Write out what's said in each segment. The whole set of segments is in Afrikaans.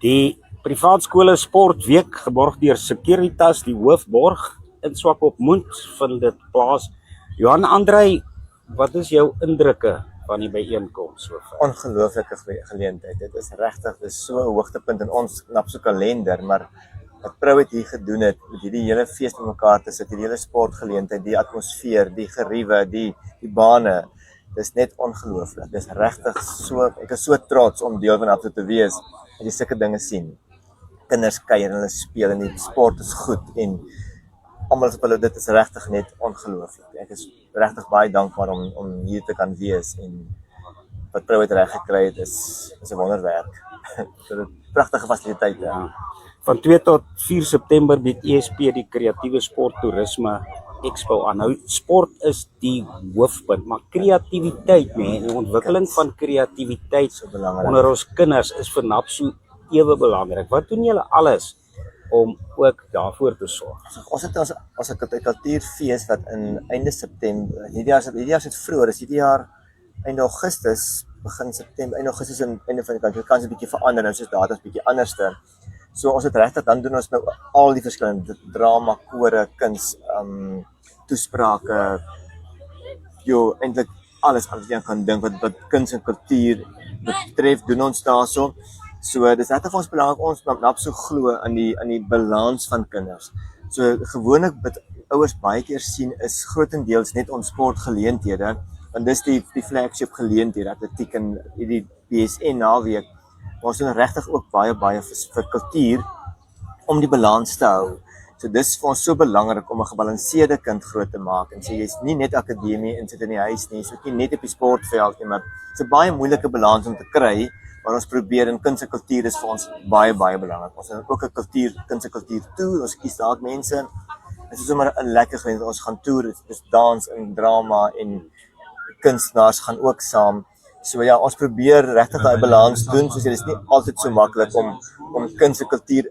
Die privaat skole sportweek geborg deur Securitas, die hoofborg in Swakopmund vind dit plaas. Johan Andrei, wat is jou indrukke van die byeenkoms sover? Ongelooflike geleentheid. Dit is regtig, dit is so 'n hoogtepunt in ons knapse kalender, maar wat Prou het hier gedoen het, met hierdie hele fees bymekaar te sit, hierdie hele sportgeleentheid, die atmosfeer, die geriewe, die bane, dis net ongelooflik. Dis regtig so, ek is so trots om deel van dit te wees en jy sulke dinge sien. Kinders kuier en hulle speel en die sport is goed en almal op hulle, dit is regtig net ongelooflik. Ek is regtig baie dankbaar om hier te kan wees en wat Prou het reg gekry het is 'n wonderwerk. So dit pragtige fasiliteite. Ja. Van 2 tot 4 September bied ESP die kreatiewe sport toerisme Expo aan. Nou sport is die hoofpunt, maar kreatiwiteit, die ontwikkeling van kreatiwiteit So belangrik. onder ons kinders is vir NAPSO ewe belangrik. Wat doen julle alles om ook daarvoor te sorg? Ons het ons 'n kultuurfees wat in einde September, hierdie jaar is dit vroeër, is hierdie jaar einde Augustus, begin September, einde Augustus en einde van die kant, kan 'n bietjie verander, nou soos datums bietjie anderste. So ons het regtig, dan doen ons nou al die verskillende drama, kore, kuns, toesprake, eintlik alles wat jy kan dink wat kuns en kultuur betref, doen ons daarso. So dis regtig vir ons belangrik, ons NAPSO glo aan die balans van kinders. So gewoonlik wat ouers baie keer sien is grootendeels net ons sportgeleenthede, want dis die flagship geleenthede, atletiek en hierdie PSN naweek. Maar ons doen regtig ook baie vir kultuur om die balans te hou. So dis vir ons so belangrik om 'n gebalanseerde kind groot te maak en sê jy's nie net akademie en sit in die huis nie, jy's ook nie net op die sportveld nie, maar dit's 'n baie moeilike balans om te kry, maar ons probeer en kuns en kultuur is vir ons baie belangrik. Ons het ook 'n kuns en kultuur toer, ons kies dalk mense. Dit is sommer 'n lekker geleentheid, ons gaan toer, dis dans en drama en kunstenaars gaan ook saam. So ja, ons probeer regtig daai balans doen, soos dit is nie altyd so maklik om kuns en kultuur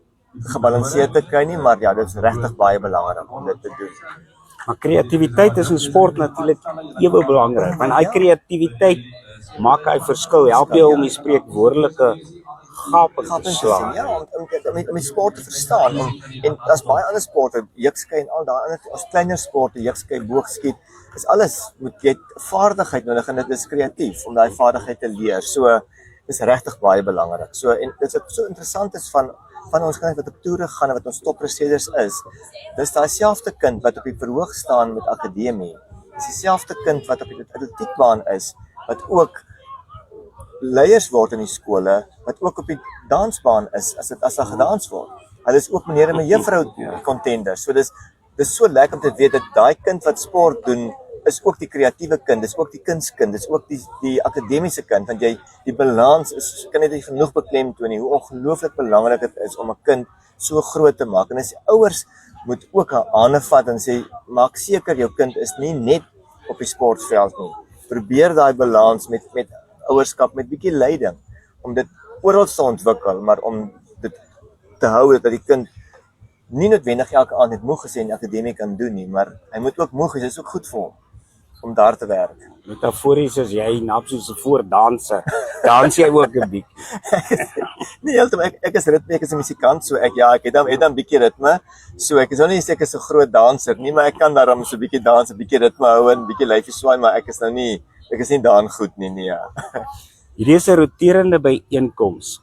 gebalanseerd te kry nie, maar ja, dit is regtig baie belangrik om dit te doen. Maar kreatiwiteit is in sport natuurlik ewe belangrik, want hy kreatiwiteit maak hy verskil, help jou om die spreekwoordelike gape te slaan. Ja, om die sport te verstaan, en daar's baie ander sporte, jukskei en al daai ander, ons kleiner sporte, jukskei, boogskiet, is alles, moet jy vaardigheid nodig en dit is kreatief om daai vaardigheid te leer. So dis regtig baie belangrik. So en dit is so interessant is van ons kinders wat op toere gaan en wat ons toppresteerders is. Dis daai selfde kind wat op die verhoog staan met akademie. Dis dieselfde kind wat op die atletiekbaan is, wat ook leiers word in die skole, wat ook op die dansbaan is, as daar gedans word. Hulle is ook meneer en mevrou contenders. So dis so lekker om te weet dat daai kind wat sport doen, is ook die kreatiewe kind, dis ook die kunstkind, dis ook die akademiese kind, want jy, die balans is, kan net nie genoeg beklemtoon nie, hoe ongelooflik belangrik dit is om 'n kind so groot te maak. En as die ouers moet ook 'n hande vat en sê, maak seker jou kind is nie net op die sportveld nie. Probeer daai balans met ouerskap, met bietjie leiding, om dit oral te ontwikkel, maar om dit te hou dat die kind nie noodwendig elke aand net moeg gesê in die akademie kan doen nie, maar hy moet ook moeg wees, dit is ook goed vir hom om daar te werk. Metafories as jy NAPSO se voordanser, dans jy ook 'n bietjie. Nee, heeltemal, ek is ritme, ek is 'n musikant, so ek het dan bietjie ritme, so ek is nou nie seker so groot danser nie, maar ek kan daarom so bietjie dans, 'n bietjie ritme hou en bietjie lyfie swaai, maar ek is nie daan goed nie, nee. Hierdie is 'n roterende byeenkoms.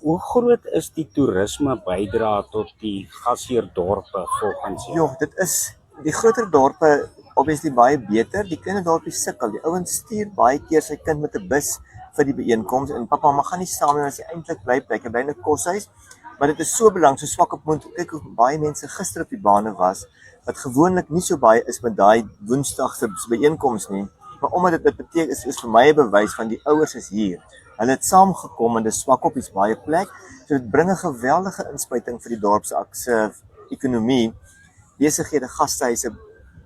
Hoe groot is die toerisme bydra tot die gasheerdorpe volgens jou? Dit is die groter dorpe obviously baie beter. Die kleiner dorpies sukkel. Die ouens stuur baie keer sy kind met 'n bus vir die byeenkoms en pappa mag gaan nie saam nie as hy eintlik bly plek. Hy bly in 'n koshuis, maar dit is so belangrik, so Swakopmund. Kyk hoe baie mense gister op die bane was wat gewoonlik nie so baie is met daai Woensdag se byeenkoms nie. Maar omdat dit beteken is vir my 'n bewys van die ouers is hier. Hulle het saamgekom en dis Swakoppies baie plek. So dit bring 'n geweldige inspuiting vir die dorp se ekonomie. Besighede, gastehuise,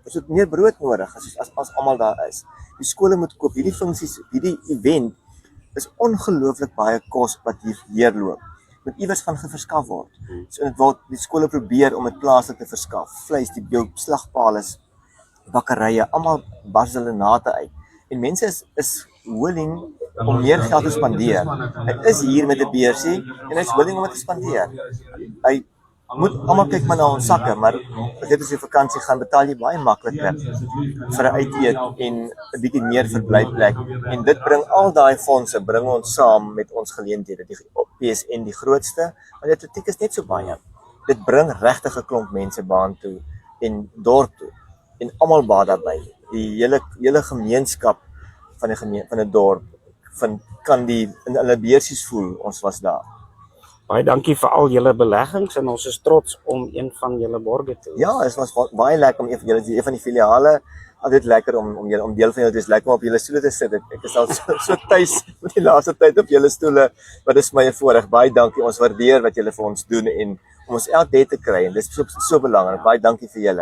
ons het meer brood nodig as almal daar is. Die skole moet koop. Hierdie funksies, hierdie event is ongelooflik baie kos wat hier deurloop. Moet iewers van verskaf word. So dit word die skole probeer om dit plaaslik te verskaf. Vleis, die jou slagpale, bakkerye, almal bars hulle nate uit. En mense is willing om meer geld te spandeer. Hy is hier met 'n beursie en hy's willing om dit te spandeer. Hy moet almal kyk maar na ons sakke, maar as dit is 'n vakansie gaan, betaal jy baie makliker vir 'n uiteet en 'n bietjie meer verblyfplek. En dit bring al daai fondse bring ons saam met ons geleenthede. Die PSN die grootste, maar die atletiek is net so baie. Dit bring regtig 'n klomp mense baan toe en dorp toe. En almal baat daarbey. Die hele gemeenskap van 'n dorp kan die in hulle beursies voel ons was daar. Baie dankie vir al julle beleggings en ons is trots om een van julle borge te wees. Ja, dit was baie lekker om een van die filiale, altyd lekker om deel van julle te wees, lekker om op julle stoele te sit. Ek is al so tuis met die laaste tyd op julle stoele, maar dis my voorreg. Baie dankie, ons waardeer wat julle vir ons doen en om ons elke dag te kry en dis so belangrik. Baie dankie vir julle.